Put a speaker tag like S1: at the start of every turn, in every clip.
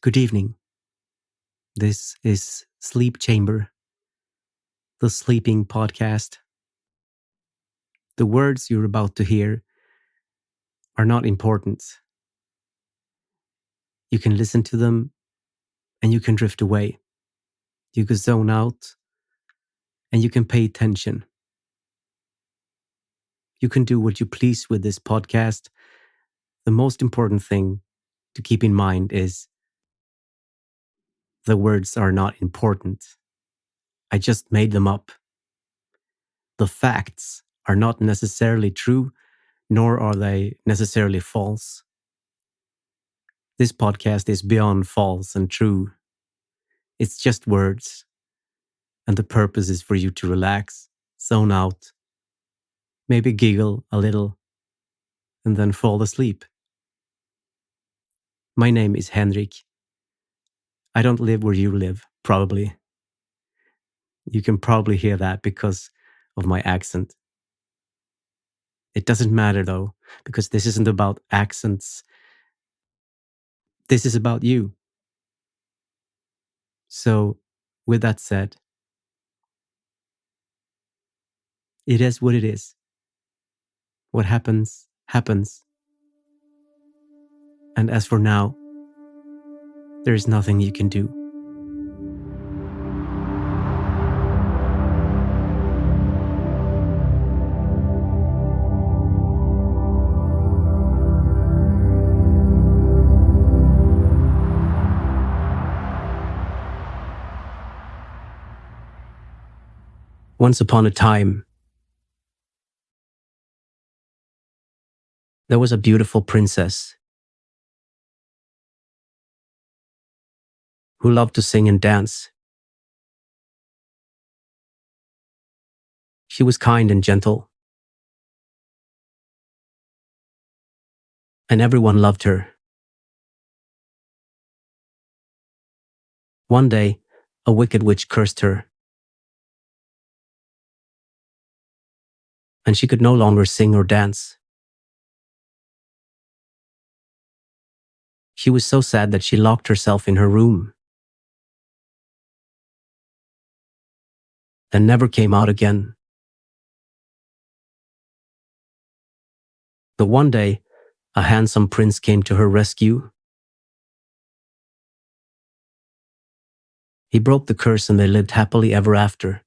S1: Good evening. This is Sleep Chamber, the sleeping podcast. The words you're about to hear are not important. You can listen to them and you can drift away. You can zone out and you can pay attention. You can do what you please with this podcast. The most important thing to keep in mind is the words are not important. I just made them up. The facts are not necessarily true, nor are they necessarily false. This podcast is beyond false and true. It's just words. And the purpose is for you to relax, zone out, maybe giggle a little, and then fall asleep. My name is Henrik. I don't live where you live, probably. You can probably hear that because of my accent. It doesn't matter though, because this isn't about accents. This is about you. So, with that said, it is what it is. What happens, happens. And as for now, there is nothing you can do. Once upon a time, there was a beautiful princess who loved to sing and dance. She was kind and gentle, and everyone loved her. One day, a wicked witch cursed her, and she could no longer sing or dance. She was so sad that she locked herself in her room and never came out again. But one day, a handsome prince came to her rescue. He broke the curse and they lived happily ever after.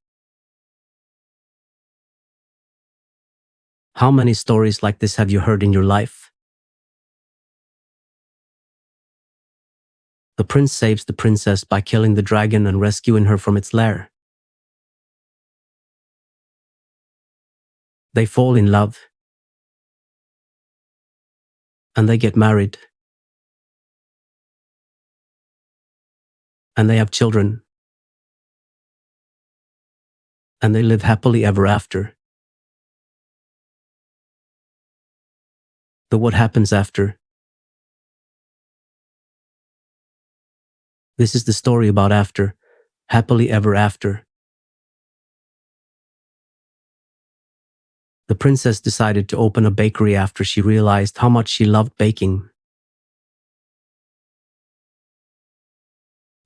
S1: How many stories like this have you heard in your life? The prince saves the princess by killing the dragon and rescuing her from its lair. They fall in love, and they get married, and they have children, and they live happily ever after. But what happens after? This is the story about after, happily ever after. The princess decided to open a bakery after she realized how much she loved baking.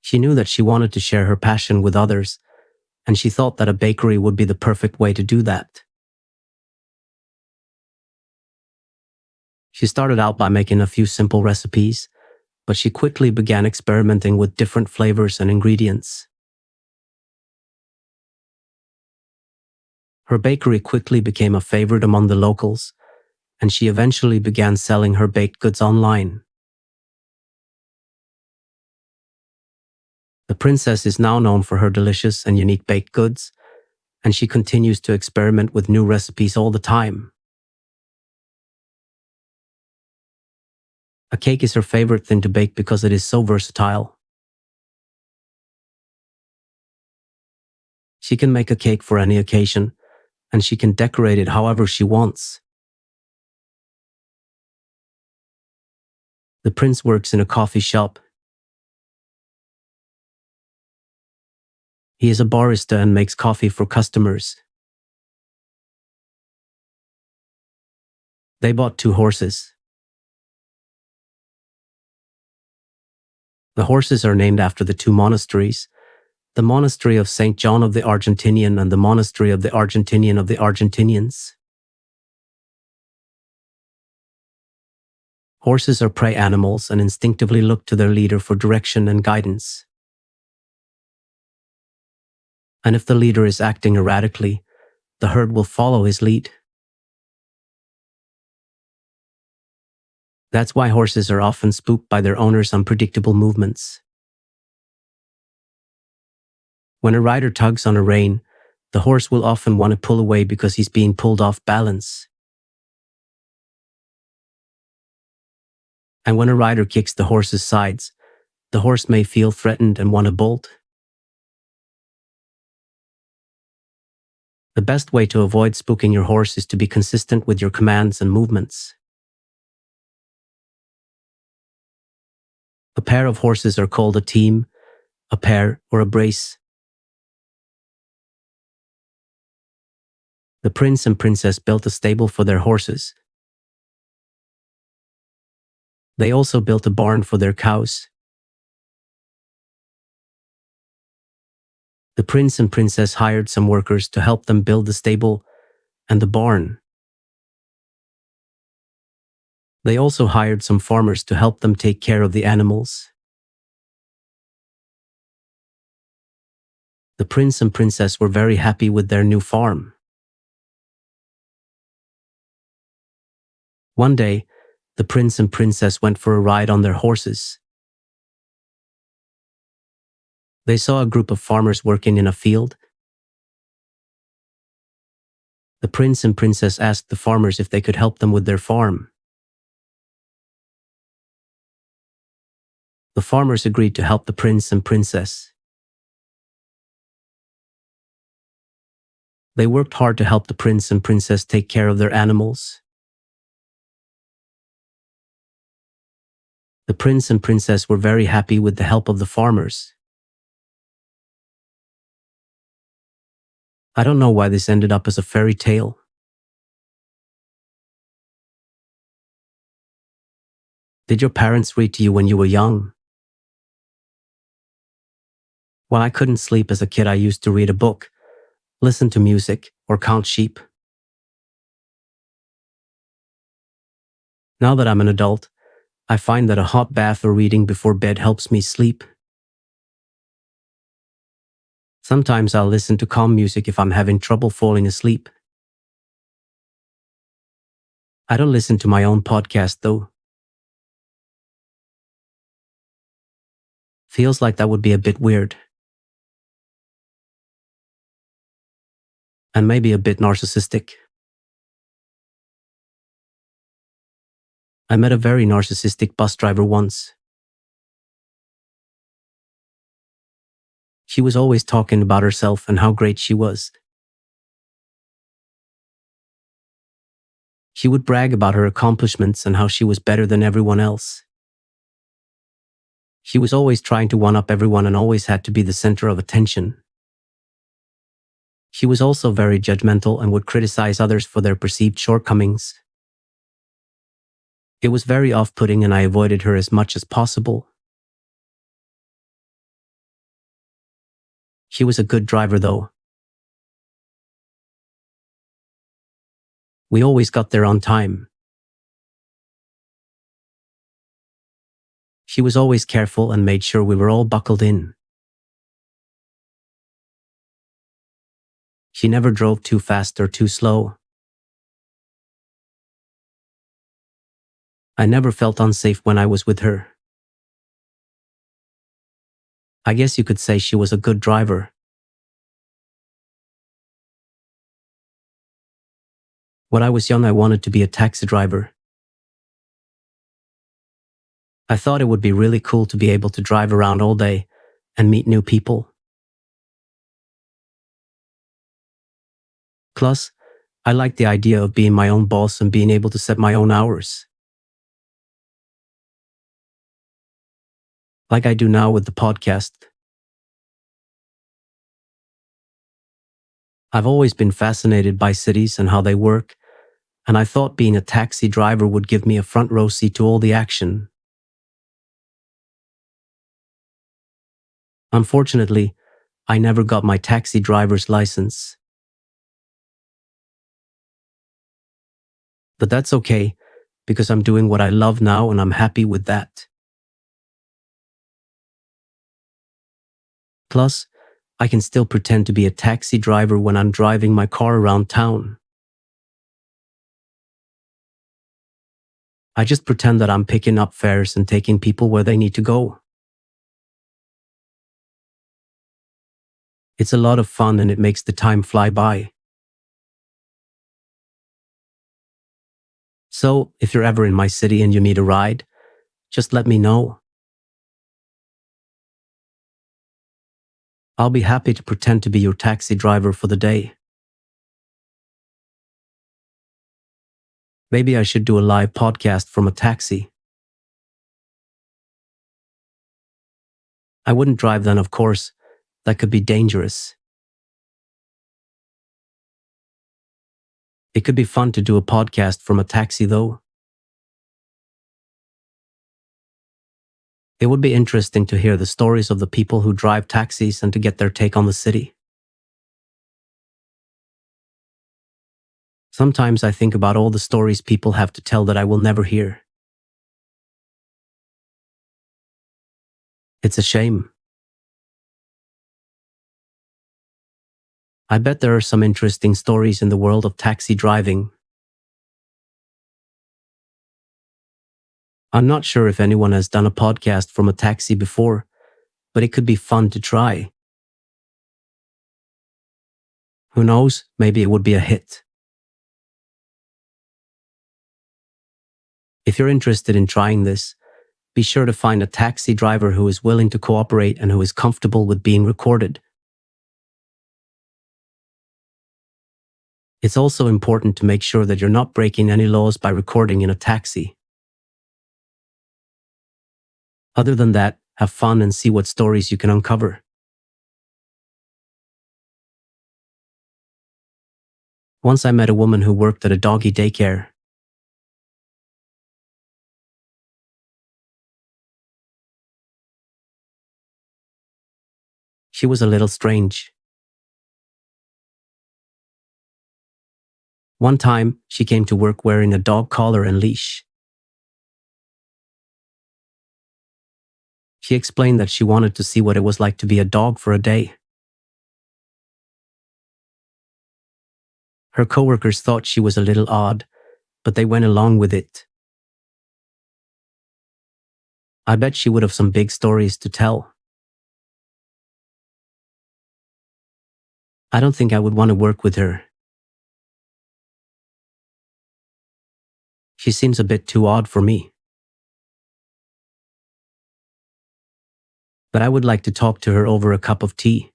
S1: She knew that she wanted to share her passion with others, and she thought that a bakery would be the perfect way to do that. She started out by making a few simple recipes, but she quickly began experimenting with different flavors and ingredients. Her bakery quickly became a favorite among the locals, and she eventually began selling her baked goods online. The princess is now known for her delicious and unique baked goods, and she continues to experiment with new recipes all the time. A cake is her favorite thing to bake because it is so versatile. She can make a cake for any occasion, and she can decorate it however she wants. The prince works in a coffee shop. He is a barista and makes coffee for customers. They bought 2 horses. The horses are named after the two monasteries, the monastery of St. John of the Argentinian and the monastery of the Argentinian of the Argentinians. Horses are prey animals and instinctively look to their leader for direction and guidance. And if the leader is acting erratically, the herd will follow his lead. That's why horses are often spooked by their owners' unpredictable movements. When a rider tugs on a rein, the horse will often want to pull away because he's being pulled off balance. And when a rider kicks the horse's sides, the horse may feel threatened and want to bolt. The best way to avoid spooking your horse is to be consistent with your commands and movements. A pair of horses are called a team, a pair, or a brace. The prince and princess built a stable for their horses. They also built a barn for their cows. The prince and princess hired some workers to help them build the stable and the barn. They also hired some farmers to help them take care of the animals. The prince and princess were very happy with their new farm. One day, the prince and princess went for a ride on their horses. They saw a group of farmers working in a field. The prince and princess asked the farmers if they could help them with their farm. The farmers agreed to help the prince and princess. They worked hard to help the prince and princess take care of their animals. The prince and princess were very happy with the help of the farmers. I don't know why this ended up as a fairy tale. Did your parents read to you when you were young? When I couldn't sleep as a kid, I used to read a book, listen to music, or count sheep. Now that I'm an adult, I find that a hot bath or reading before bed helps me sleep. Sometimes I'll listen to calm music if I'm having trouble falling asleep. I don't listen to my own podcast though. Feels like that would be a bit weird. And maybe a bit narcissistic. I met a very narcissistic bus driver once. She was always talking about herself and how great she was. She would brag about her accomplishments and how she was better than everyone else. She was always trying to one-up everyone and always had to be the center of attention. She was also very judgmental and would criticize others for their perceived shortcomings. It was very off-putting and I avoided her as much as possible. She was a good driver though. We always got there on time. She was always careful and made sure we were all buckled in. She never drove too fast or too slow. I never felt unsafe when I was with her. I guess you could say she was a good driver. When I was young, I wanted to be a taxi driver. I thought it would be really cool to be able to drive around all day and meet new people. Plus, I liked the idea of being my own boss and being able to set my own hours. Like I do now with the podcast. I've always been fascinated by cities and how they work, and I thought being a taxi driver would give me a front row seat to all the action. Unfortunately, I never got my taxi driver's license. But that's okay, because I'm doing what I love now and I'm happy with that. Plus, I can still pretend to be a taxi driver when I'm driving my car around town. I just pretend that I'm picking up fares and taking people where they need to go. It's a lot of fun and it makes the time fly by. So, if you're ever in my city and you need a ride, just let me know. I'll be happy to pretend to be your taxi driver for the day. Maybe I should do a live podcast from a taxi. I wouldn't drive then, of course. That could be dangerous. It could be fun to do a podcast from a taxi though. It would be interesting to hear the stories of the people who drive taxis and to get their take on the city. Sometimes I think about all the stories people have to tell that I will never hear. It's a shame. I bet there are some interesting stories in the world of taxi driving. I'm not sure if anyone has done a podcast from a taxi before, but it could be fun to try. Who knows, maybe it would be a hit. If you're interested in trying this, be sure to find a taxi driver who is willing to cooperate and who is comfortable with being recorded. It's also important to make sure that you're not breaking any laws by recording in a taxi. Other than that, have fun and see what stories you can uncover. Once I met a woman who worked at a doggy daycare. She was a little strange. One time, she came to work wearing a dog collar and leash. She explained that she wanted to see what it was like to be a dog for a day. Her coworkers thought she was a little odd, but they went along with it. I bet she would have some big stories to tell. I don't think I would want to work with her. She seems a bit too odd for me. But I would like to talk to her over a cup of tea.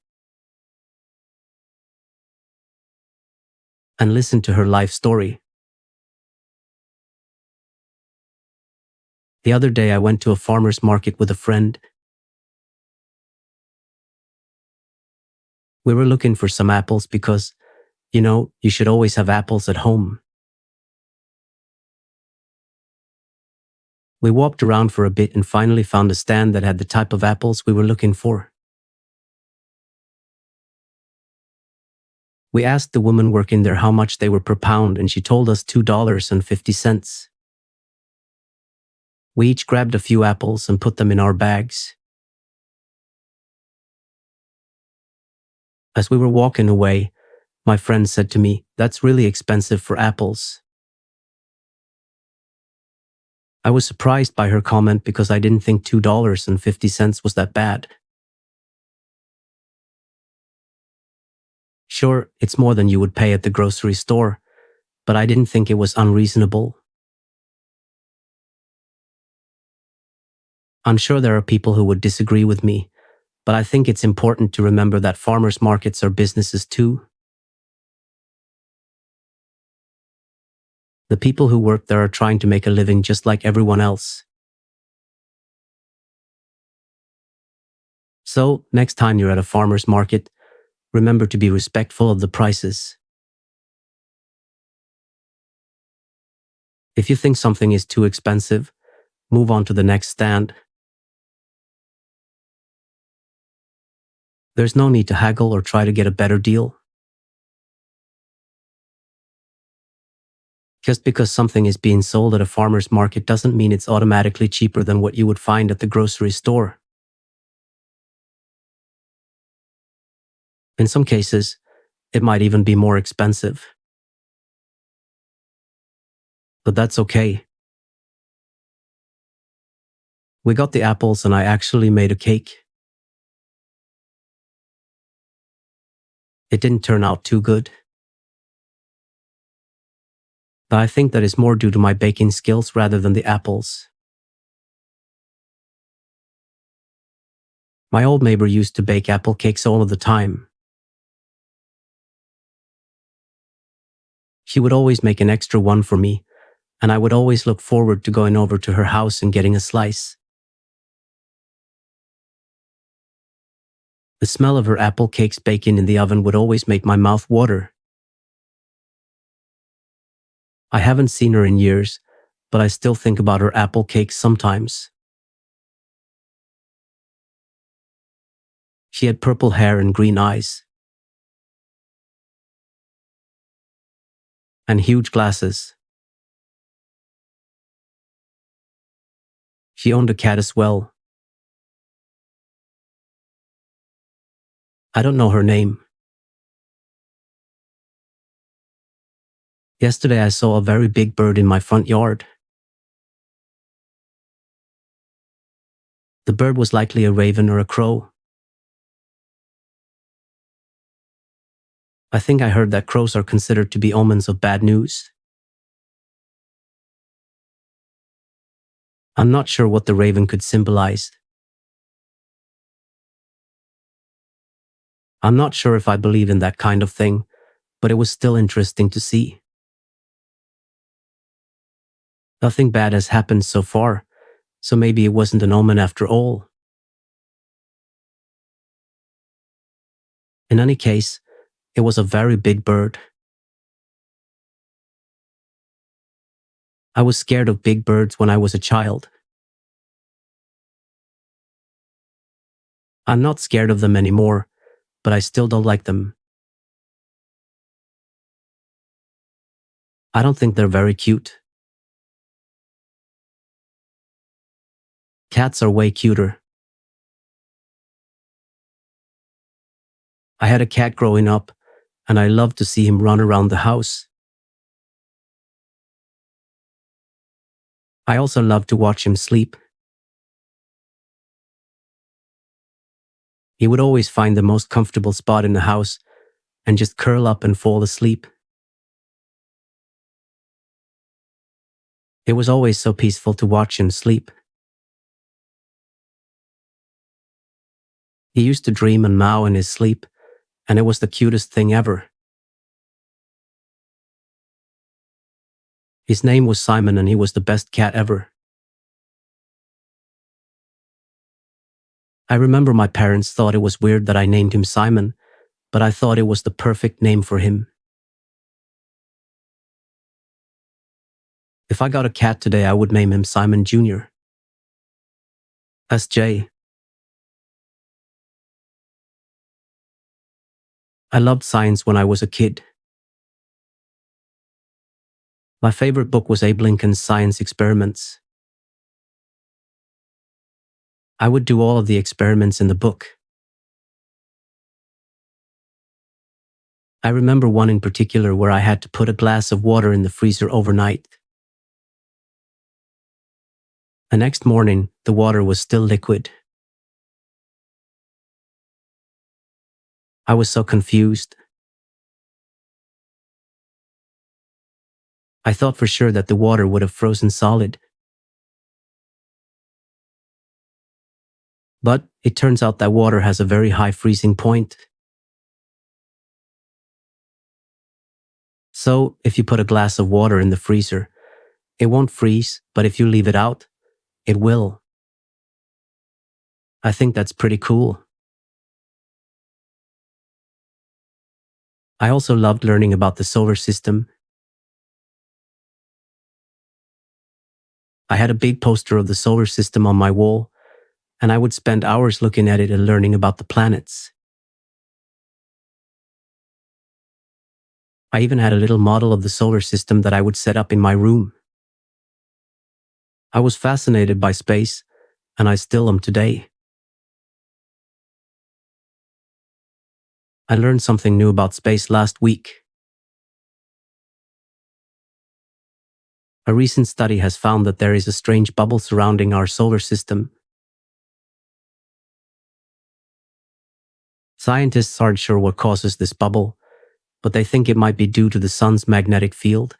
S1: And listen to her life story. The other day I went to a farmer's market with a friend. We were looking for some apples because, you should always have apples at home. We walked around for a bit and finally found a stand that had the type of apples we were looking for. We asked the woman working there how much they were per pound and she told us $2.50. We each grabbed a few apples and put them in our bags. As we were walking away, my friend said to me, "That's really expensive for apples." I was surprised by her comment because I didn't think $2.50 was that bad. Sure, it's more than you would pay at the grocery store, but I didn't think it was unreasonable. I'm sure there are people who would disagree with me, but I think it's important to remember that farmers' markets are businesses too. The people who work there are trying to make a living just like everyone else. So, next time you're at a farmer's market, remember to be respectful of the prices. If you think something is too expensive, move on to the next stand. There's no need to haggle or try to get a better deal. Just because something is being sold at a farmer's market doesn't mean it's automatically cheaper than what you would find at the grocery store. In some cases, it might even be more expensive. But that's okay. We got the apples and I actually made a cake. It didn't turn out too good. But I think that is more due to my baking skills rather than the apples. My old neighbor used to bake apple cakes all of the time. She would always make an extra one for me, and I would always look forward to going over to her house and getting a slice. The smell of her apple cakes baking in the oven would always make my mouth water. I haven't seen her in years, but I still think about her apple cakes sometimes. She had purple hair and green eyes. And huge glasses. She owned a cat as well. I don't know her name. Yesterday I saw a very big bird in my front yard. The bird was likely a raven or a crow. I think I heard that crows are considered to be omens of bad news. I'm not sure what the raven could symbolize. I'm not sure if I believe in that kind of thing, but it was still interesting to see. Nothing bad has happened so far, so maybe it wasn't an omen after all. In any case, it was a very big bird. I was scared of big birds when I was a child. I'm not scared of them anymore, but I still don't like them. I don't think they're very cute. Cats are way cuter. I had a cat growing up, and I loved to see him run around the house. I also loved to watch him sleep. He would always find the most comfortable spot in the house and just curl up and fall asleep. It was always so peaceful to watch him sleep. He used to dream and meow in his sleep, and it was the cutest thing ever. His name was Simon, and he was the best cat ever. I remember my parents thought it was weird that I named him Simon, but I thought it was the perfect name for him. If I got a cat today, I would name him Simon Jr. SJ. I loved science when I was a kid. My favorite book was Abe Lincoln's Science Experiments. I would do all of the experiments in the book. I remember one in particular where I had to put a glass of water in the freezer overnight. The next morning, the water was still liquid. I was so confused. I thought for sure that the water would have frozen solid. But it turns out that water has a very high freezing point. So, if you put a glass of water in the freezer, it won't freeze, but if you leave it out, it will. I think that's pretty cool. I also loved learning about the solar system. I had a big poster of the solar system on my wall, and I would spend hours looking at it and learning about the planets. I even had a little model of the solar system that I would set up in my room. I was fascinated by space, and I still am today. I learned something new about space last week. A recent study has found that there is a strange bubble surrounding our solar system. Scientists aren't sure what causes this bubble, but they think it might be due to the sun's magnetic field.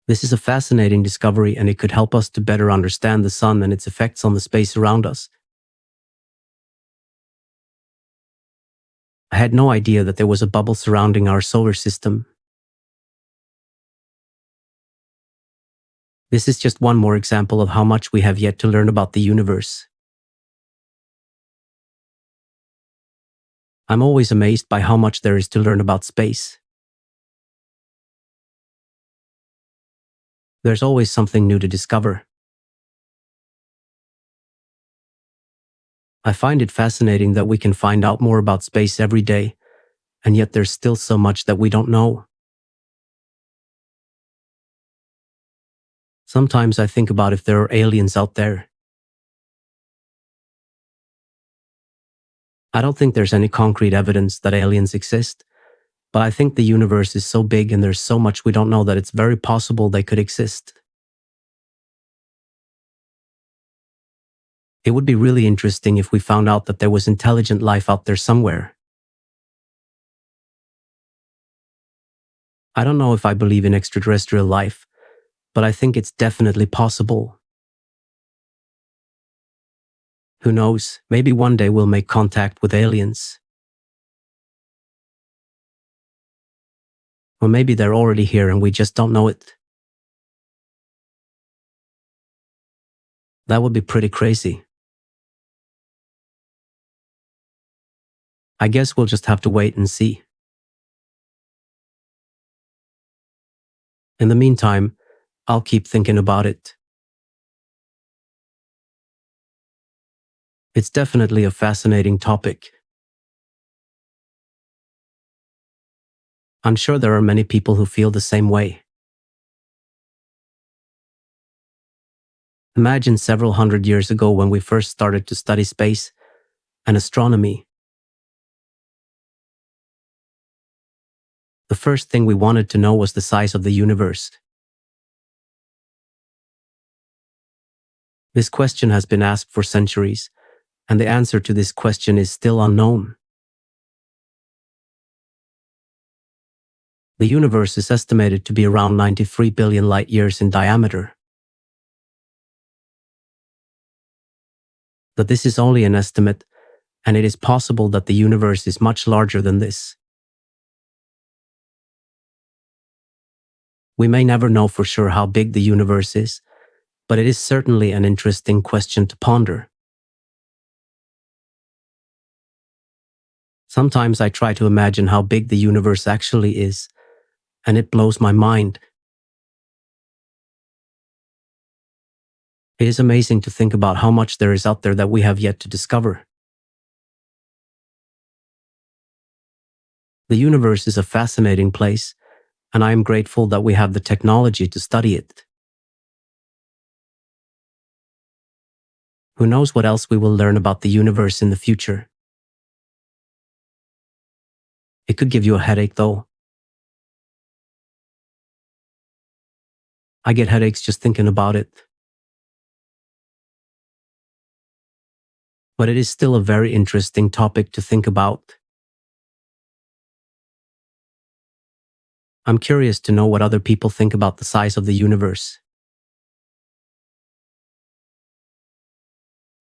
S1: This is a fascinating discovery, and it could help us to better understand the sun and its effects on the space around us. I had no idea that there was a bubble surrounding our solar system. This is just one more example of how much we have yet to learn about the universe. I'm always amazed by how much there is to learn about space. There's always something new to discover. I find it fascinating that we can find out more about space every day, and yet there's still so much that we don't know. Sometimes I think about if there are aliens out there. I don't think there's any concrete evidence that aliens exist, but I think the universe is so big and there's so much we don't know that it's very possible they could exist. It would be really interesting if we found out that there was intelligent life out there somewhere. I don't know if I believe in extraterrestrial life, but I think it's definitely possible. Who knows, maybe one day we'll make contact with aliens. Or maybe they're already here and we just don't know it. That would be pretty crazy. I guess we'll just have to wait and see. In the meantime, I'll keep thinking about it. It's definitely a fascinating topic. I'm sure there are many people who feel the same way. Imagine several hundred years ago when we first started to study space and astronomy. The first thing we wanted to know was the size of the universe. This question has been asked for centuries, and the answer to this question is still unknown. The universe is estimated to be around 93 billion light years in diameter. But this is only an estimate, and it is possible that the universe is much larger than this. We may never know for sure how big the universe is, but it is certainly an interesting question to ponder. Sometimes I try to imagine how big the universe actually is, and it blows my mind. It is amazing to think about how much there is out there that we have yet to discover. The universe is a fascinating place, and I am grateful that we have the technology to study it. Who knows what else we will learn about the universe in the future? It could give you a headache, though. I get headaches just thinking about it. But it is still a very interesting topic to think about. I'm curious to know what other people think about the size of the universe.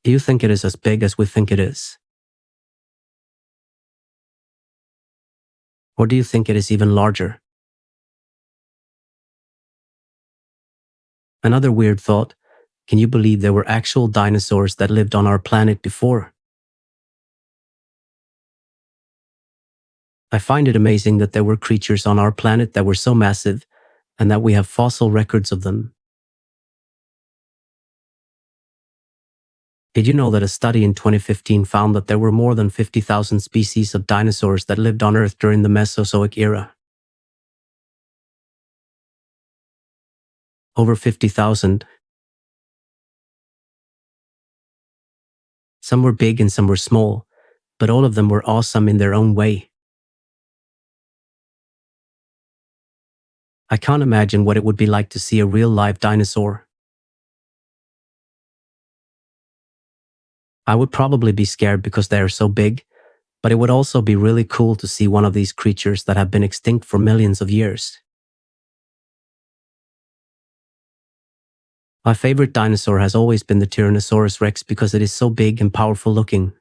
S1: Do you think it is as big as we think it is? Or do you think it is even larger? Another weird thought, can you believe there were actual dinosaurs that lived on our planet before? I find it amazing that there were creatures on our planet that were so massive, and that we have fossil records of them. Did you know that a study in 2015 found that there were more than 50,000 species of dinosaurs that lived on Earth during the Mesozoic era? Over 50,000. Some were big and some were small, but all of them were awesome in their own way. I can't imagine what it would be like to see a real live dinosaur. I would probably be scared because they are so big, but it would also be really cool to see one of these creatures that have been extinct for millions of years. My favorite dinosaur has always been the Tyrannosaurus Rex because it is so big and powerful looking.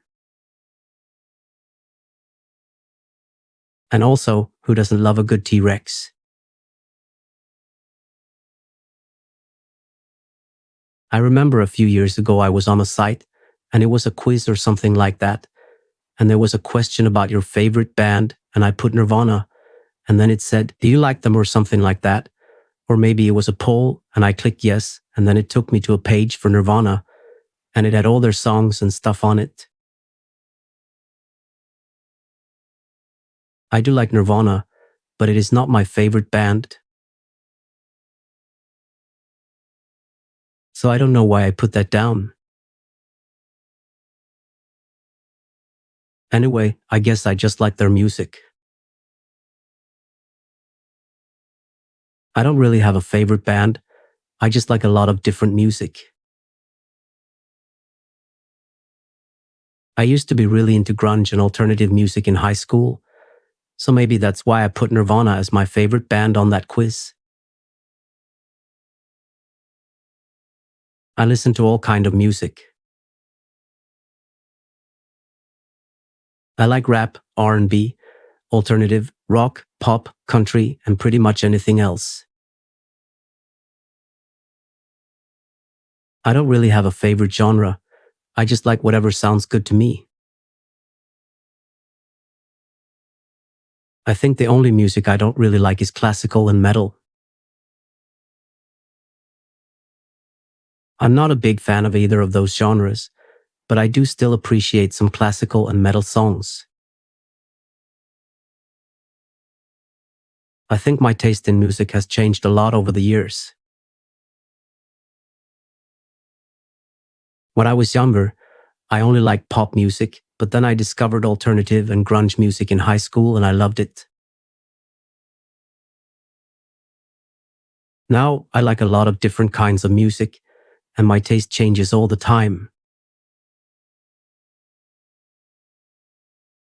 S1: And also, who doesn't love a good T-Rex? I remember a few years ago I was on a site, and it was a quiz or something like that, and there was a question about your favorite band, and I put Nirvana, and then it said, do you like them or something like that? Or maybe it was a poll, and I clicked yes, and then it took me to a page for Nirvana, and it had all their songs and stuff on it. I do like Nirvana, but it is not my favorite band. So I don't know why I put that down. Anyway, I guess I just like their music. I don't really have a favorite band. I just like a lot of different music. I used to be really into grunge and alternative music in high school, so maybe that's why I put Nirvana as my favorite band on that quiz. I listen to all kind of music. I like rap, R&B, alternative, rock, pop, country, and pretty much anything else. I don't really have a favorite genre. I just like whatever sounds good to me. I think the only music I don't really like is classical and metal. I'm not a big fan of either of those genres, but I do still appreciate some classical and metal songs. I think my taste in music has changed a lot over the years. When I was younger, I only liked pop music, but then I discovered alternative and grunge music in high school and I loved it. Now, I like a lot of different kinds of music, and my taste changes all the time.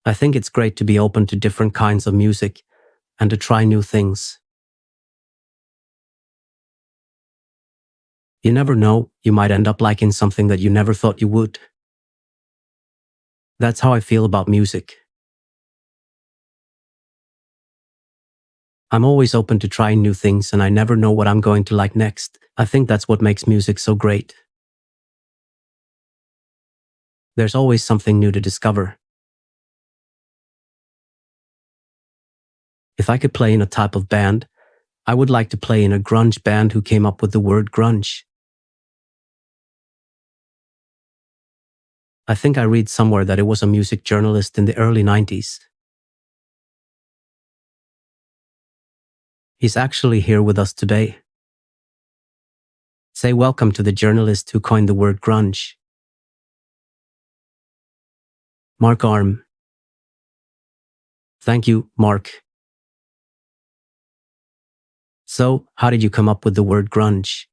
S1: I think it's great to be open to different kinds of music and to try new things. You never know, you might end up liking something that you never thought you would. That's how I feel about music. I'm always open to trying new things and I never know what I'm going to like next. I think that's what makes music so great. There's always something new to discover. If I could play in a type of band, I would like to play in a grunge band who came up with the word grunge. I think I read somewhere that it was a music journalist in the early 90s. He's actually here with us today. Say welcome to the journalist who coined the word grunge. away.I'm. Thank you, Mark. So, how did you come up with the word grunge?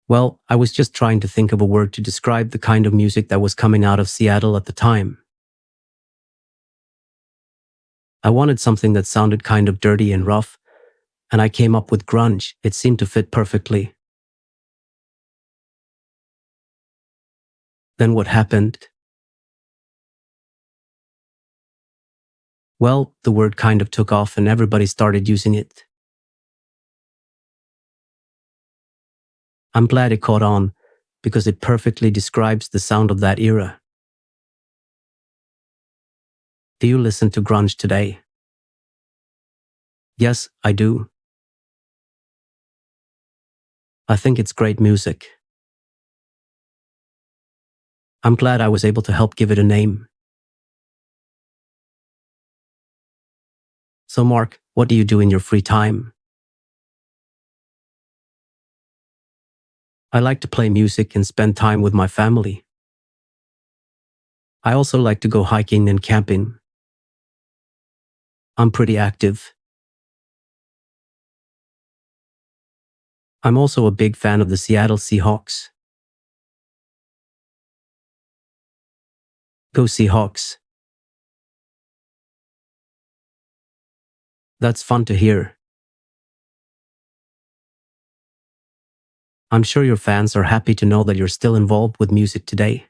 S1: Well, I was just trying to think of a word to describe the kind of music that was coming out of Seattle at the time. I wanted something that sounded kind of dirty and rough, and I came up with grunge. It seemed to fit perfectly. Then what happened? Well, the word kind of took off and everybody started using it. I'm glad it caught on, because it perfectly describes the sound of that era. Do you listen to grunge today? Yes, I do. I think it's great music. I'm glad I was able to help give it a name. So, Mark, what do you do in your free time? I like to play music and spend time with my family. I also like to go hiking and camping. I'm pretty active. I'm also a big fan of the Seattle Seahawks. Go Seahawks. That's fun to hear. I'm sure your fans are happy to know that you're still involved with music today.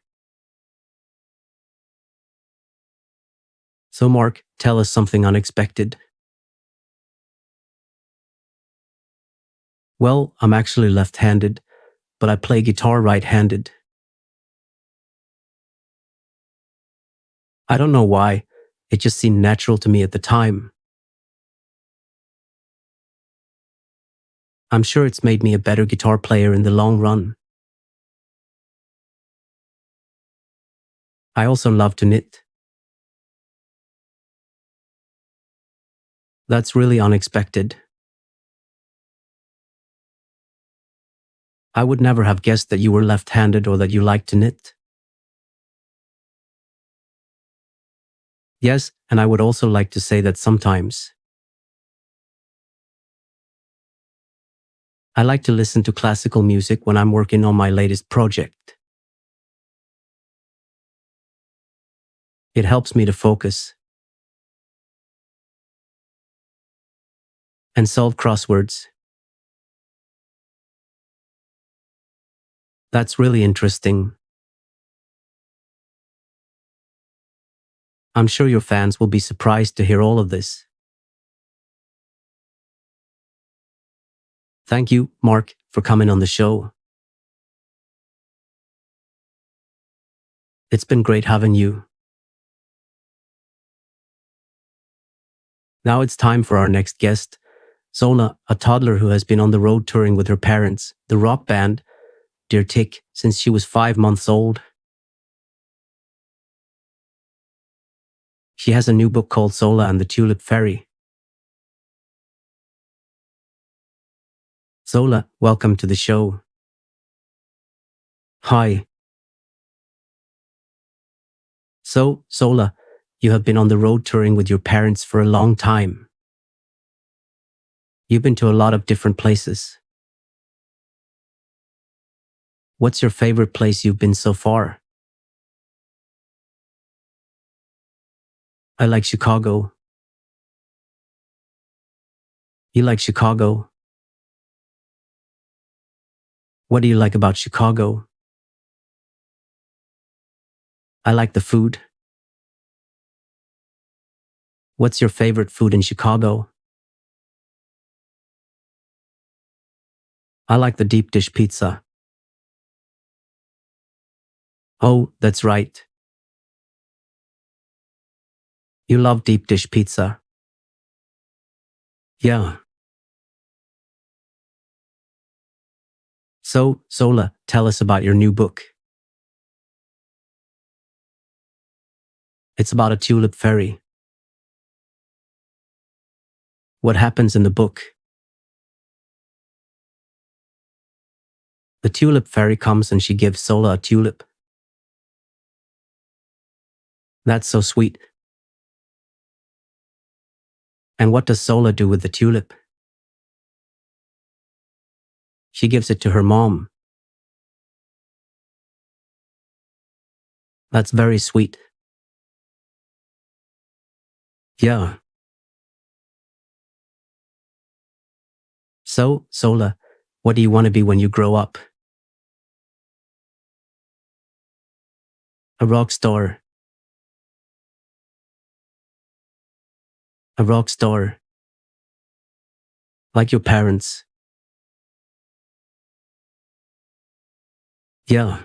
S1: So, Mark, tell us something unexpected. Well, I'm actually left-handed, but I play guitar right-handed. I don't know why, it just seemed natural to me at the time. I'm sure it's made me a better guitar player in the long run. I also love to knit. That's really unexpected. I would never have guessed that you were left-handed or that you liked to knit. Yes, and I would also like to say that sometimes I like to listen to classical music when I'm working on my latest project. It helps me to focus and solve crosswords. That's really interesting. I'm sure your fans will be surprised to hear all of this. Thank you, Mark, for coming on the show. It's been great having you. Now it's time for our next guest, Zola, a toddler who has been on the road touring with her parents, the rock band, do.It, since she was 5 months old. She has a new book called Zola and the Tulip Fairy. Zola, welcome to the show. Hi. So, Zola, you have been on the road touring with your parents for a long time. You've been to a lot of different places. What's your favorite place you've been so far? I like Chicago. You like Chicago? What do you like about Chicago? I like the food. What's your favorite food in Chicago? I like the deep dish pizza. Oh, that's right. You love deep dish pizza. Yeah. So, Zola, tell us about your new book. It's about a tulip fairy. What happens in the book? The tulip fairy comes and she gives Zola a tulip. That's so sweet. And what does Zola do with the tulip? She gives it to her mom. That's very sweet. Yeah. So, Zola, what do you want to be when you grow up? A rock star. A rock star. Like your parents. Yeah.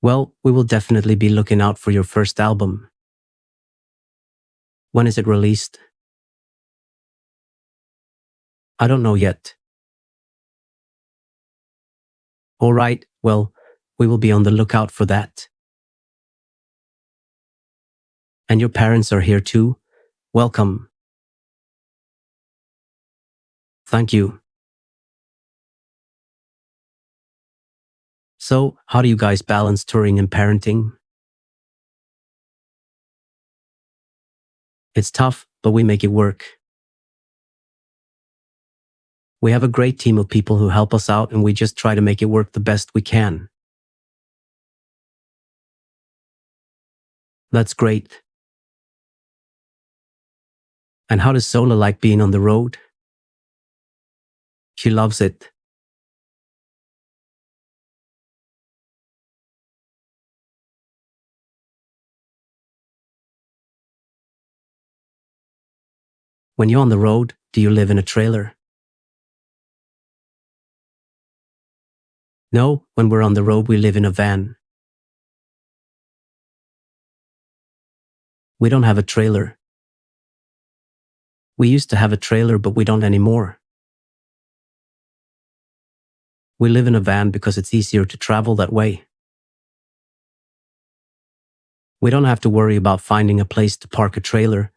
S1: Well, we will definitely be looking out for your first album. When is it released? I don't know yet. All right, well, we will be on the lookout for that. And your parents are here too? Welcome. Thank you. So, how do you guys balance touring and parenting? It's tough, but we make it work. We have a great team of people who help us out, and we just try to make it work the best we can. That's great. And how does Sola like being on the road? She loves it. When you're on the road, do you live in a trailer? No, when we're on the road, we live in a van. We don't have a trailer. We used to have a trailer, but we don't anymore. We live in a van because it's easier to travel that way. We don't have to worry about finding a place to park a trailer,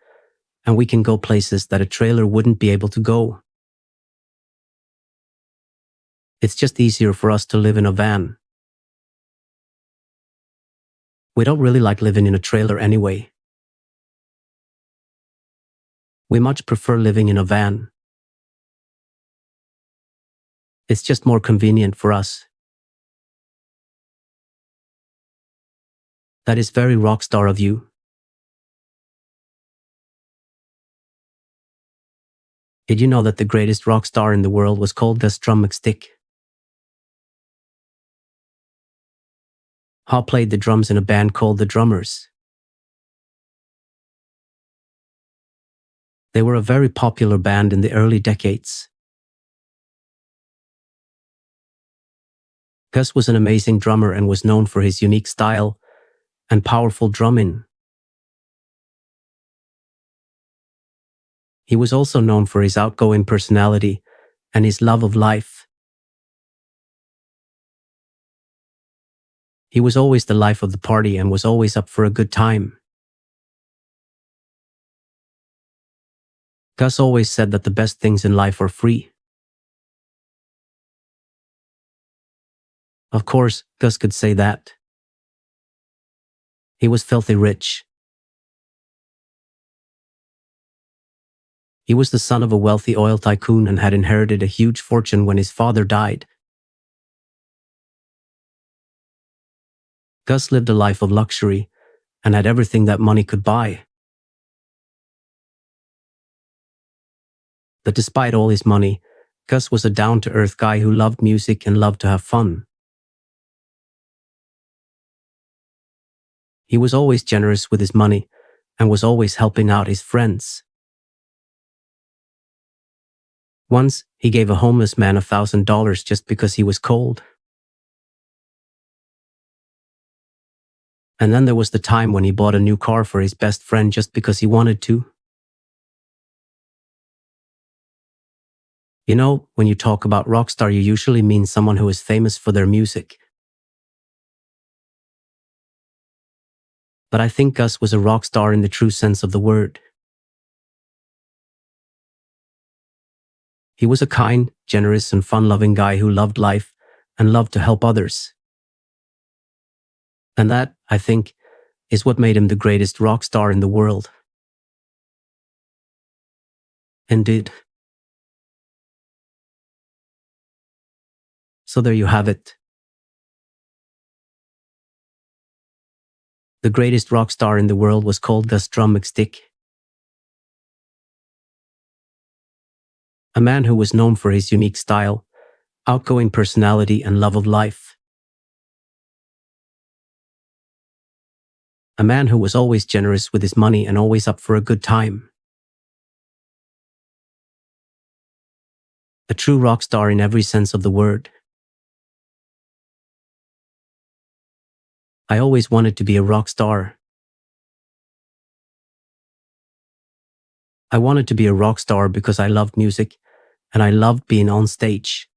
S1: and we can go places that a trailer wouldn't be able to go. It's just easier for us to live in a van. We don't really like living in a trailer anyway. We much prefer living in a van. It's just more convenient for us. That is very rock star of you. Did you know that the greatest rock star in the world was called Gus Drum McStick? Hall played the drums in a band called the Drummers. They were a very popular band in the early decades. Gus was an amazing drummer and was known for his unique style and powerful drumming. He was also known for his outgoing personality and his love of life. He was always the life of the party and was always up for a good time. Gus always said that the best things in life are free. Of course, Gus could say that. He was filthy rich. He was the son of a wealthy oil tycoon and had inherited a huge fortune when his father died. Gus lived a life of luxury and had everything that money could buy. But despite all his money, Gus was a down-to-earth guy who loved music and loved to have fun. He was always generous with his money and was always helping out his friends. Once, he gave a homeless man $1,000 just because he was cold. And then there was the time when he bought a new car for his best friend just because he wanted to. You know, when you talk about rock star, you usually mean someone who is famous for their music. But I think Gus was a rock star in the true sense of the word. He was a kind, generous, and fun-loving guy who loved life and loved to help others. And that, I think, is what made him the greatest rock star in the world. Indeed. So there you have it. The greatest rock star in the world was called Gus Drum McStick. A man who was known for his unique style, outgoing personality, and love of life. A man who was always generous with his money and always up for a good time. A true rock star in every sense of the word. I always wanted to be a rock star. I wanted to be a rock star because I loved music and I loved being on stage.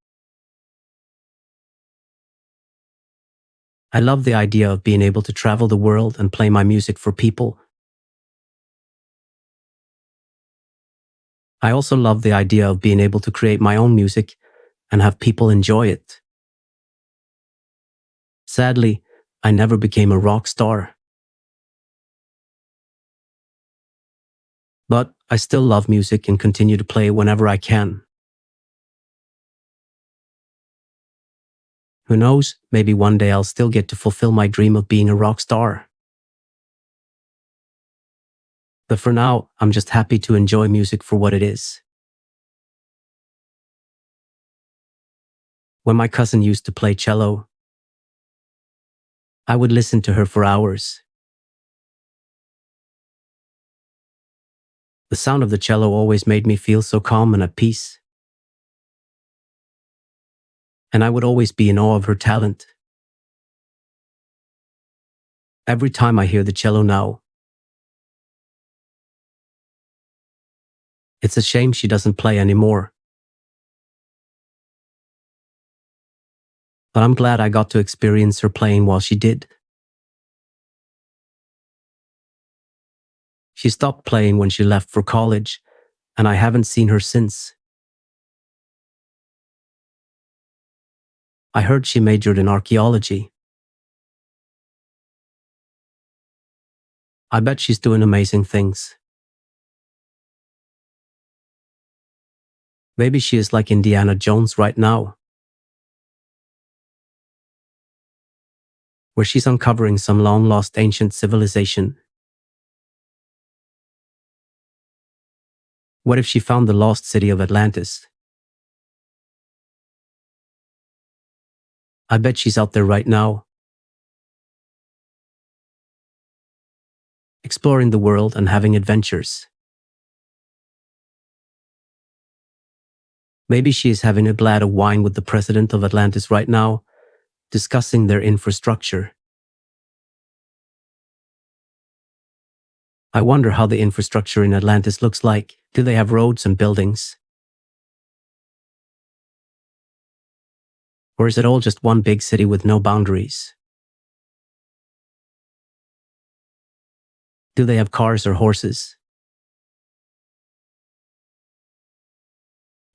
S1: I love the idea of being able to travel the world and play my music for people. I also love the idea of being able to create my own music and have people enjoy it. Sadly, I never became a rock star. But I still love music and continue to play it whenever I can. Who knows, maybe one day I'll still get to fulfill my dream of being a rock star. But for now, I'm just happy to enjoy music for what it is. When my cousin used to play cello, I would listen to her for hours. The sound of the cello always made me feel so calm and at peace. And I would always be in awe of her talent. Every time I hear the cello now, it's a shame she doesn't play anymore. But I'm glad I got to experience her playing while she did. She stopped playing when she left for college, and I haven't seen her since. I heard she majored in archaeology. I bet she's doing amazing things. Maybe she is like Indiana Jones right now, where she's uncovering some long-lost ancient civilization. What if she found the lost city of Atlantis? I bet she's out there right now, exploring the world and having adventures. Maybe she is having a glass of wine with the president of Atlantis right now, discussing their infrastructure. I wonder how the infrastructure in Atlantis looks like. Do they have roads and buildings? Or is it all just one big city with no boundaries? Do they have cars or horses?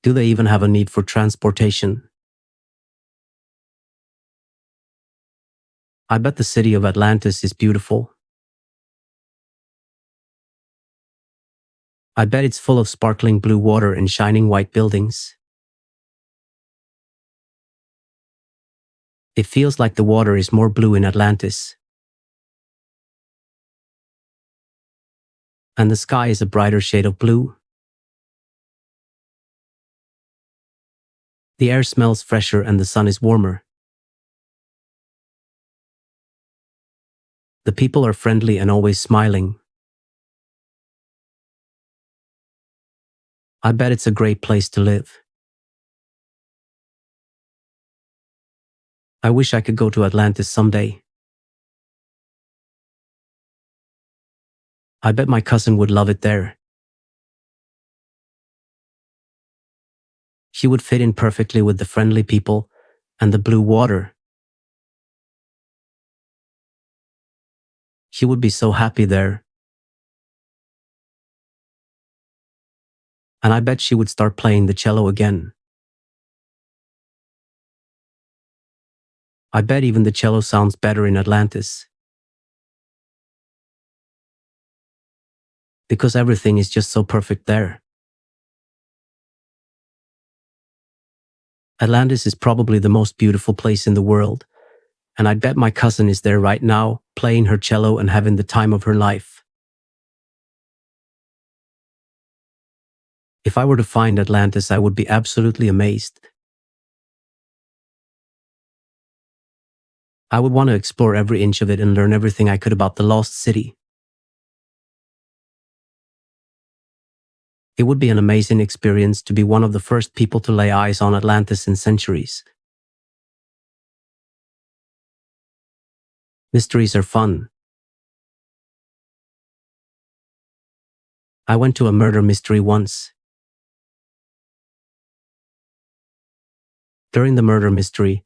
S1: Do they even have a need for transportation? I bet the city of Atlantis is beautiful. I bet it's full of sparkling blue water and shining white buildings. It feels like the water is more blue in Atlantis. And the sky is a brighter shade of blue. The air smells fresher and the sun is warmer. The people are friendly and always smiling. I bet it's a great place to live. I wish I could go to Atlantis someday. I bet my cousin would love it there. She would fit in perfectly with the friendly people and the blue water. She would be so happy there. And I bet she would start playing the cello again. I bet even the cello sounds better in Atlantis. Because everything is just so perfect there. Atlantis is probably the most beautiful place in the world, and I bet my cousin is there right now, playing her cello and having the time of her life. If I were to find Atlantis, I would be absolutely amazed. I would want to explore every inch of it and learn everything I could about the lost city. It would be an amazing experience to be one of the first people to lay eyes on Atlantis in centuries. Mysteries are fun. I went to a murder mystery once. During the murder mystery,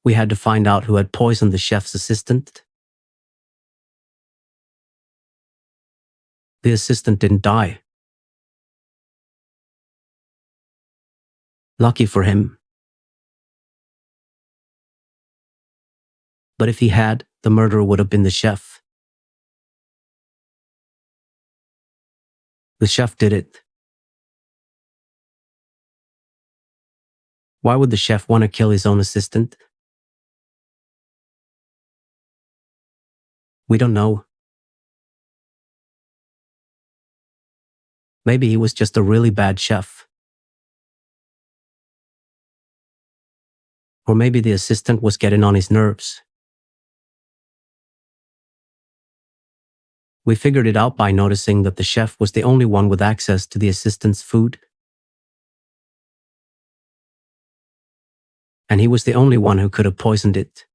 S1: We had to find out who had poisoned the chef's assistant. The assistant didn't die. Lucky for him. But if he had, the murderer would have been the chef. The chef did it. Why would the chef want to kill his own assistant? We don't know. Maybe he was just a really bad chef. Or maybe the assistant was getting on his nerves. We figured it out by noticing that the chef was the only one with access to the assistant's food. And he was the only one who could have poisoned it.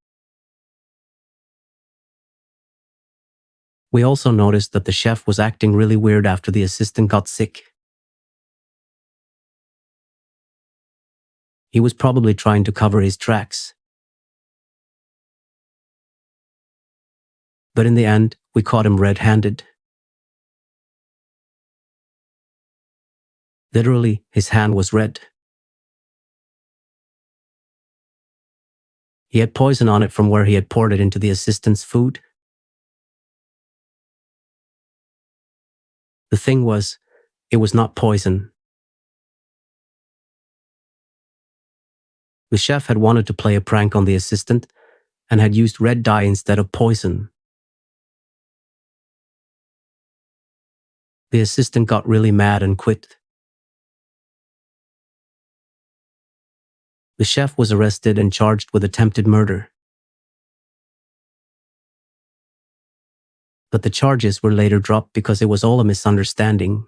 S1: We also noticed that the chef was acting really weird after the assistant got sick. He was probably trying to cover his tracks. But in the end, we caught him red-handed. Literally, his hand was red. He had poison on it from where he had poured it into the assistant's food. The thing was, it was not poison. The chef had wanted to play a prank on the assistant and had used red dye instead of poison. The assistant got really mad and quit. The chef was arrested and charged with attempted murder. But the charges were later dropped because it was all a misunderstanding.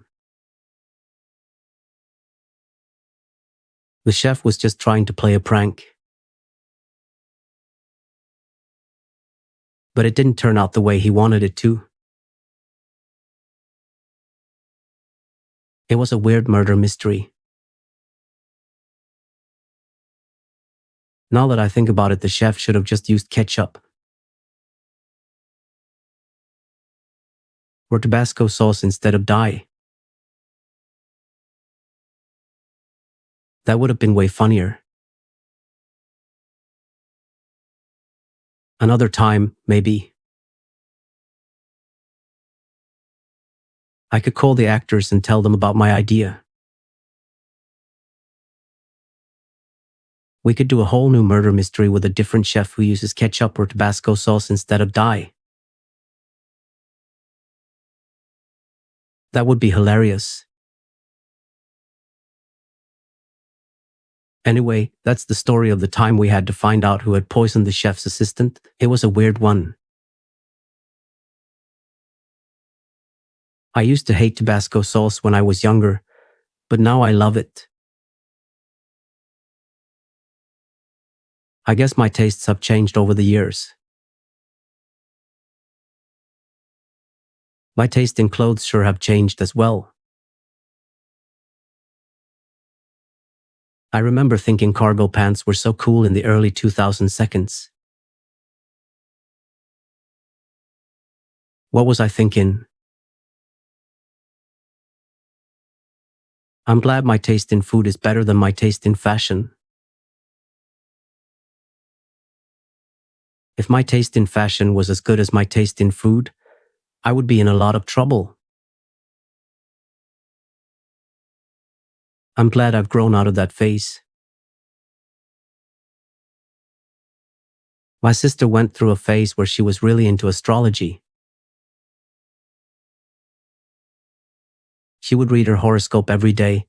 S1: The chef was just trying to play a prank. But it didn't turn out the way he wanted it to. It was a weird murder mystery. Now that I think about it, the chef should have just used ketchup or Tabasco sauce instead of dye. That would have been way funnier. Another time, maybe. I could call the actors and tell them about my idea. We could do a whole new murder mystery with a different chef who uses ketchup or Tabasco sauce instead of dye. That would be hilarious. Anyway, that's the story of the time we had to find out who had poisoned the chef's assistant. It was a weird one. I used to hate Tabasco sauce when I was younger, but now I love it. I guess my tastes have changed over the years. My taste in clothes sure have changed as well. I remember thinking cargo pants were so cool in the early 2000 seconds. What was I thinking? I'm glad my taste in food is better than my taste in fashion. If my taste in fashion was as good as my taste in food, I would be in a lot of trouble. I'm glad I've grown out of that phase. My sister went through a phase where she was really into astrology. She would read her horoscope every day,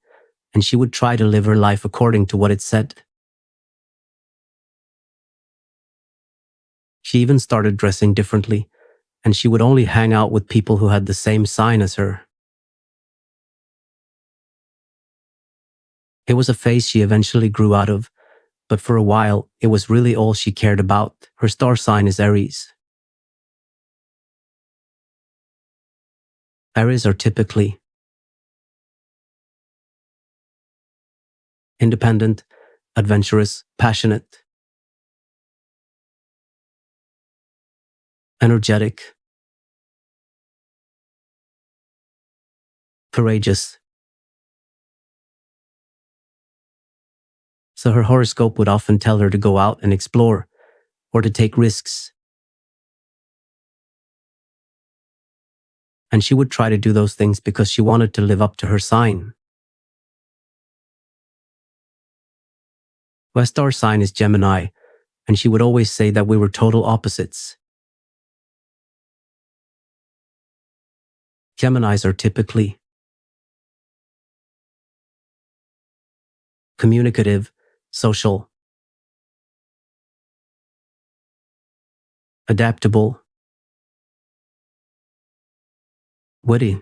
S1: and she would try to live her life according to what it said. She even started dressing differently, and she would only hang out with people who had the same sign as her. It was a phase she eventually grew out of, but for a while, it was really all she cared about. Her star sign is Aries. Aries are typically independent, adventurous, passionate. energetic, courageous. So her horoscope would often tell her to go out and explore or to take risks. And she would try to do those things because she wanted to live up to her sign. My star sign is Gemini, and she would always say that we were total opposites. Geminis are typically communicative, social, adaptable, witty.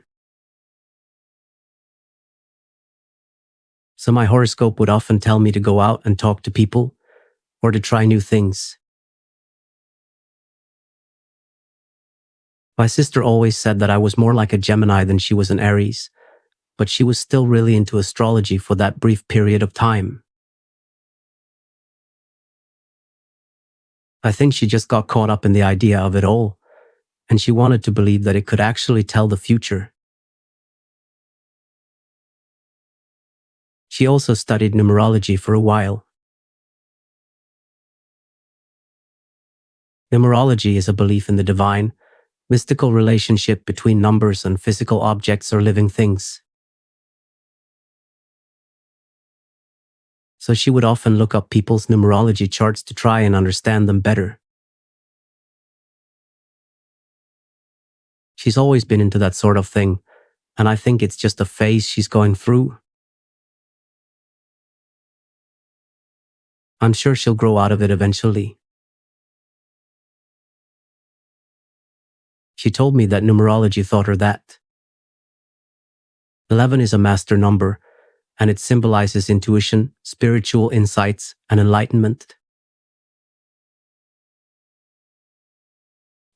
S1: So my horoscope would often tell me to go out and talk to people or to try new things. My sister always said that I was more like a Gemini than she was an Aries, but she was still really into astrology for that brief period of time. I think she just got caught up in the idea of it all, and she wanted to believe that it could actually tell the future. She also studied numerology for a while. Numerology is a belief in the divine, mystical relationship between numbers and physical objects or living things. So she would often look up people's numerology charts to try and understand them better. She's always been into that sort of thing, and I think it's just a phase she's going through. I'm sure she'll grow out of it eventually. She told me that numerology taught her that 11 is a master number, and it symbolizes intuition, spiritual insights, and enlightenment.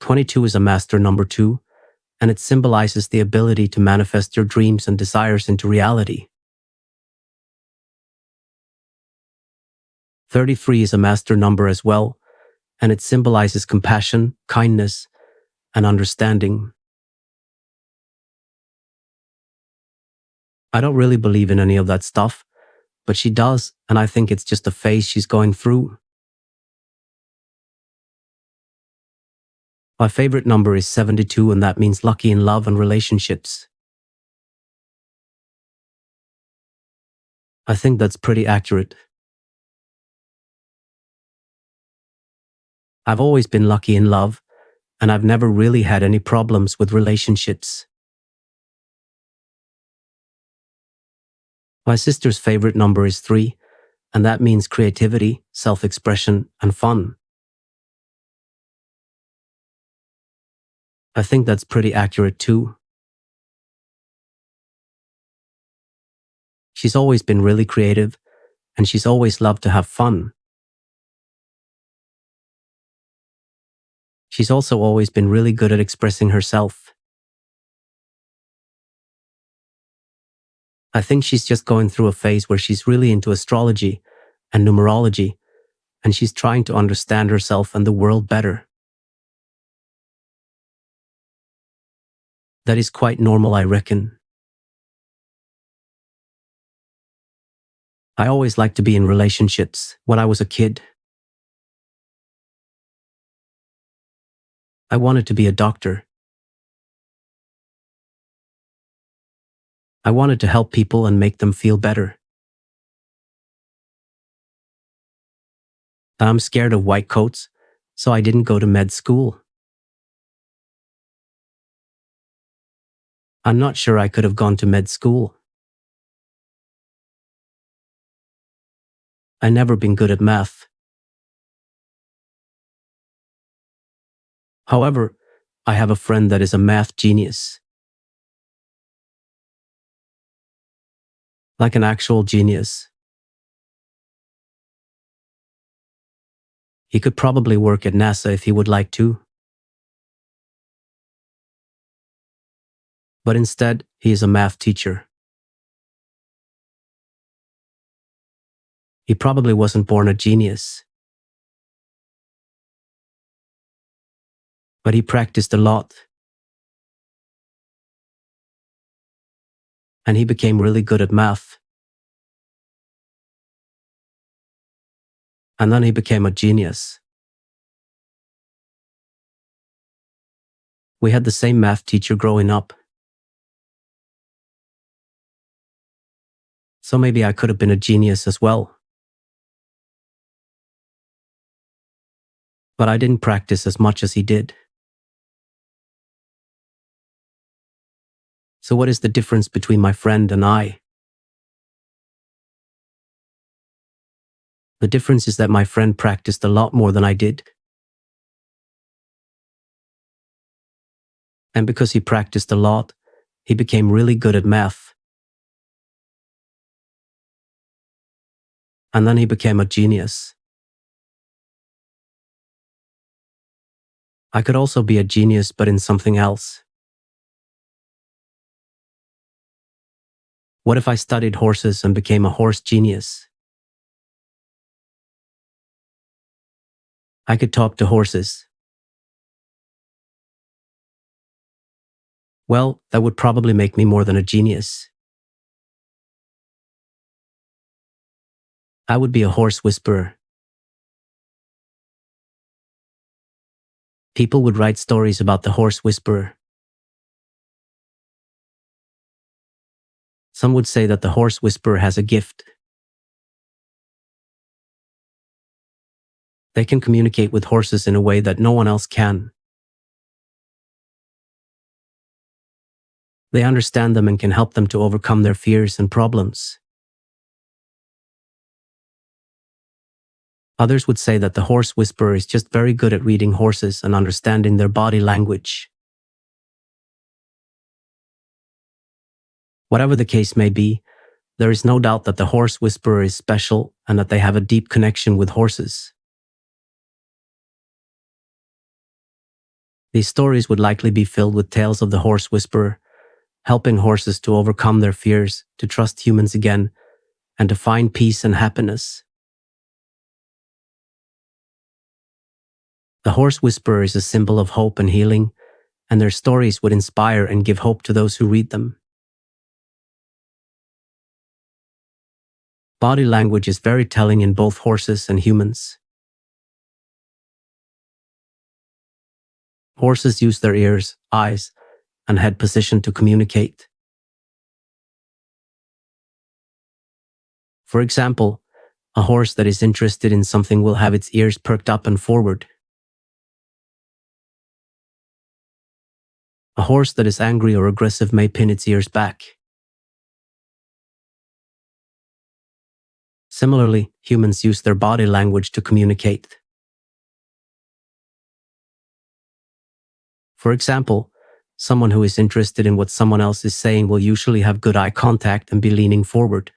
S1: 22 is a master number too, and it symbolizes the ability to manifest your dreams and desires into reality. 33 is a master number as well, and it symbolizes compassion, kindness, and understanding. I don't really believe in any of that stuff, but she does, and I think it's just a phase she's going through. My favorite number is 72, and that means lucky in love and relationships. I think that's pretty accurate. I've always been lucky in love, and I've never really had any problems with relationships. My sister's favorite number is 3, and that means creativity, self-expression, and fun. I think that's pretty accurate too. She's always been really creative, and she's always loved to have fun. She's also always been really good at expressing herself. I think she's just going through a phase where she's really into astrology and numerology, and she's trying to understand herself and the world better. That is quite normal, I reckon. I always liked to be in relationships when I was a kid. I wanted to be a doctor. I wanted to help people and make them feel better. I'm scared of white coats, so I didn't go to med school. I'm not sure I could have gone to med school. I never been good at math. However, I have a friend that is a math genius. Like an actual genius. He could probably work at NASA if he would like to. But instead, he is a math teacher. He probably wasn't born a genius. but he practiced a lot. And he became really good at math. And then he became a genius. We had the same math teacher growing up. So maybe I could have been a genius as well. But I didn't practice as much as he did. So what is the difference between my friend and I? The difference is that my friend practiced a lot more than I did. And because he practiced a lot, he became really good at math. And then he became a genius. I could also be a genius, but in something else. What if I studied horses and became a horse genius? I could talk to horses. Well, that would probably make me more than a genius. I would be a horse whisperer. People would write stories about the horse whisperer. Some would say that the horse whisperer has a gift. They can communicate with horses in a way that no one else can. They understand them and can help them to overcome their fears and problems. Others would say that the horse whisperer is just very good at reading horses and understanding their body language. Whatever the case may be, there is no doubt that the horse whisperer is special and that they have a deep connection with horses. These stories would likely be filled with tales of the horse whisperer, helping horses to overcome their fears, to trust humans again, and to find peace and happiness. The horse whisperer is a symbol of hope and healing, and their stories would inspire and give hope to those who read them. Body language is very telling in both horses and humans. Horses use their ears, eyes, and head position to communicate. For example, a horse that is interested in something will have its ears perked up and forward. A horse that is angry or aggressive may pin its ears back. Similarly, humans use their body language to communicate. For example, someone who is interested in what someone else is saying will usually have good eye contact and be leaning forward.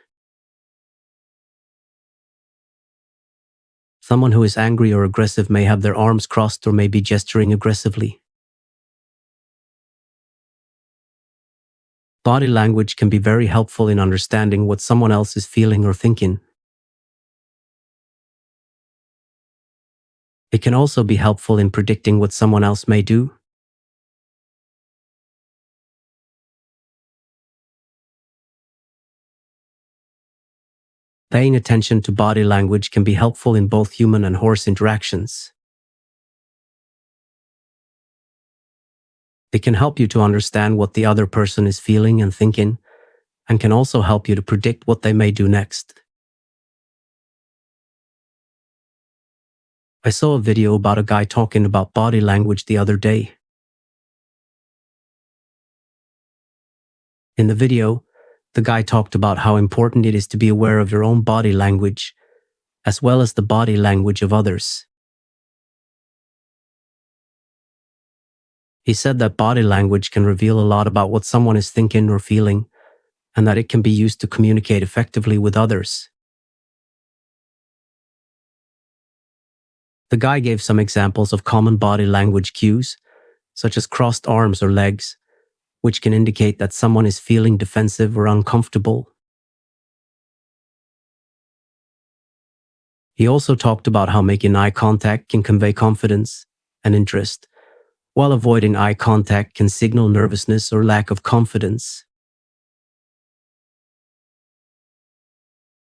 S1: Someone who is angry or aggressive may have their arms crossed or may be gesturing aggressively. Body language can be very helpful in understanding what someone else is feeling or thinking. It can also be helpful in predicting what someone else may do. Paying attention to body language can be helpful in both human and horse interactions. It can help you to understand what the other person is feeling and thinking, and can also help you to predict what they may do next. I saw a video about a guy talking about body language the other day. In the video, the guy talked about how important it is to be aware of your own body language, as well as the body language of others. He said that body language can reveal a lot about what someone is thinking or feeling, and that it can be used to communicate effectively with others. The guy gave some examples of common body language cues, such as crossed arms or legs, which can indicate that someone is feeling defensive or uncomfortable. He also talked about how making eye contact can convey confidence and interest, while avoiding eye contact can signal nervousness or lack of confidence.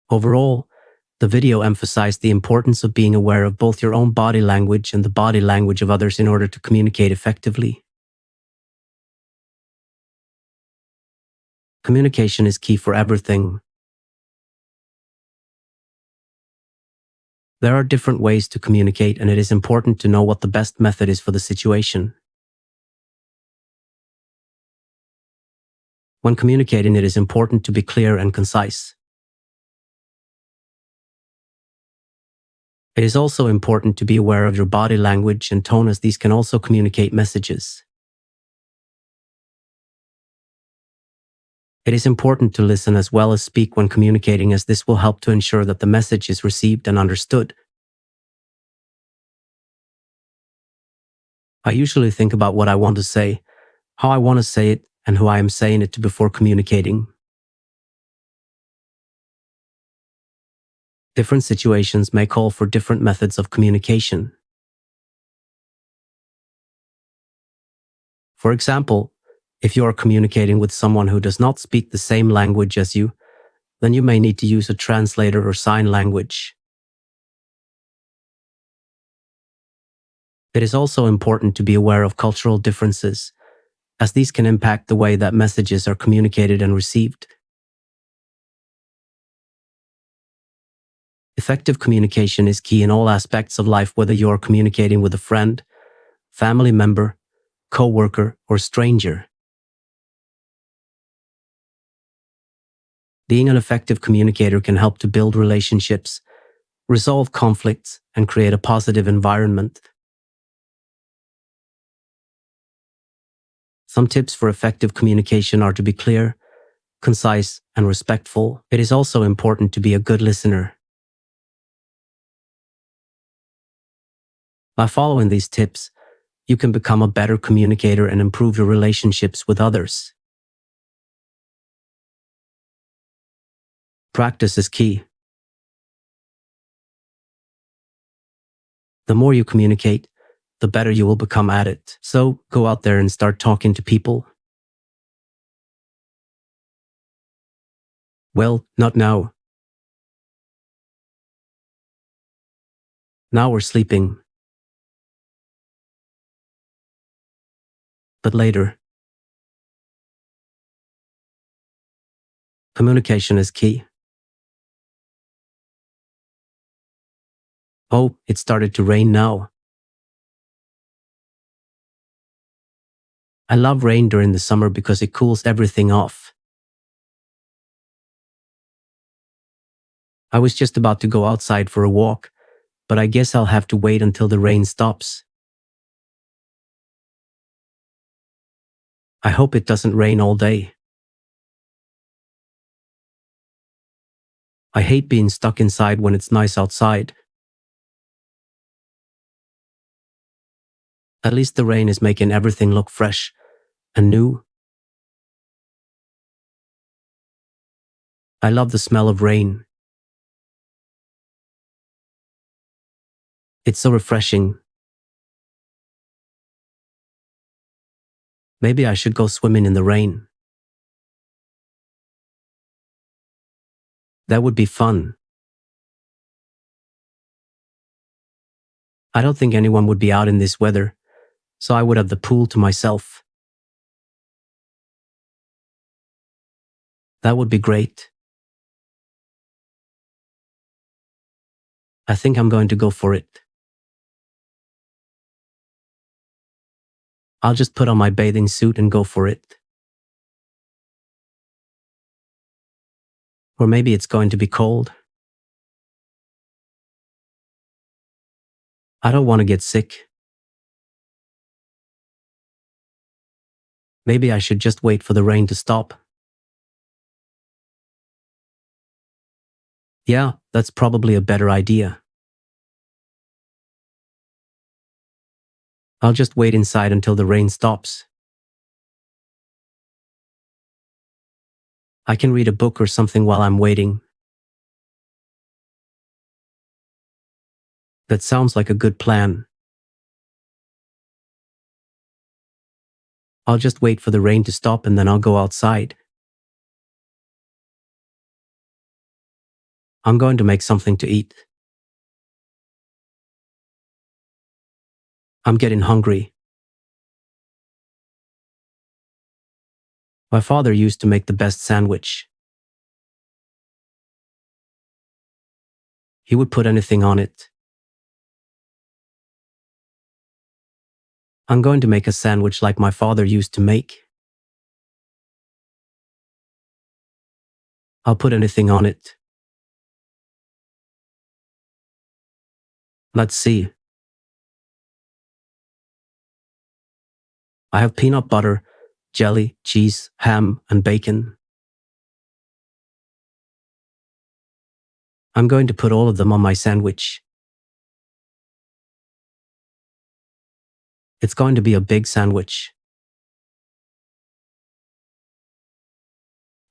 S1: Overall, the video emphasized the importance of being aware of both your own body language and the body language of others in order to communicate effectively. Communication is key for everything. There are different ways to communicate, and it is important to know what the best method is for the situation. When communicating, it is important to be clear and concise. It is also important to be aware of your body language and tone, as these can also communicate messages. It is important to listen as well as speak when communicating, as this will help to ensure that the message is received and understood. I usually think about what I want to say, how I want to say it, and who I am saying it to before communicating. Different situations may call for different methods of communication. For example, if you are communicating with someone who does not speak the same language as you, then you may need to use a translator or sign language. It is also important to be aware of cultural differences, as these can impact the way that messages are communicated and received. Effective communication is key in all aspects of life, whether you are communicating with a friend, family member, co-worker, or stranger. Being an effective communicator can help to build relationships, resolve conflicts, and create a positive environment. Some tips for effective communication are to be clear, concise, and respectful. It is also important to be a good listener. By following these tips, you can become a better communicator and improve your relationships with others. Practice is key. The more you communicate, the better you will become at it. So go out there and start talking to people. Well, not now. Now we're sleeping. But later. Communication is key. Oh, it started to rain now. I love rain during the summer because it cools everything off. I was just about to go outside for a walk, but I guess I'll have to wait until the rain stops. I hope it doesn't rain all day. I hate being stuck inside when it's nice outside. At least the rain is making everything look fresh and new. I love the smell of rain. It's so refreshing. Maybe I should go swimming in the rain. That would be fun. I don't think anyone would be out in this weather, so I would have the pool to myself. That would be great. I think I'm going to go for it. I'll just put on my bathing suit and go for it. Or maybe it's going to be cold. I don't want to get sick. Maybe I should just wait for the rain to stop. Yeah, that's probably a better idea. I'll just wait inside until the rain stops. I can read a book or something while I'm waiting. That sounds like a good plan. I'll just wait for the rain to stop and then I'll go outside. I'm going to make something to eat. I'm getting hungry. My father used to make the best sandwich. He would put anything on it. I'm going to make a sandwich like my father used to make. I'll put anything on it. Let's see. I have peanut butter, jelly, cheese, ham, and bacon. I'm going to put all of them on my sandwich. It's going to be a big sandwich.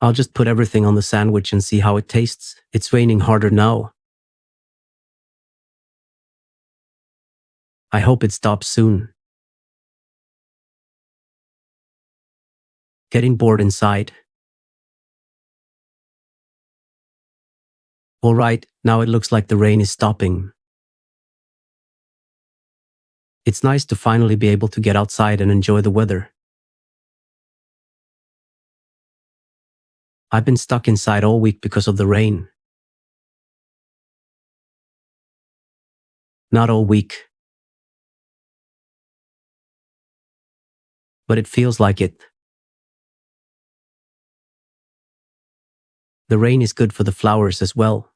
S1: I'll just put everything on the sandwich and see how it tastes. It's raining harder now. I hope it stops soon. Getting bored inside. All right, now it looks like the rain is stopping. It's nice to finally be able to get outside and enjoy the weather. I've been stuck inside all week because of the rain. Not all week. But it feels like it. The rain is good for the flowers as well.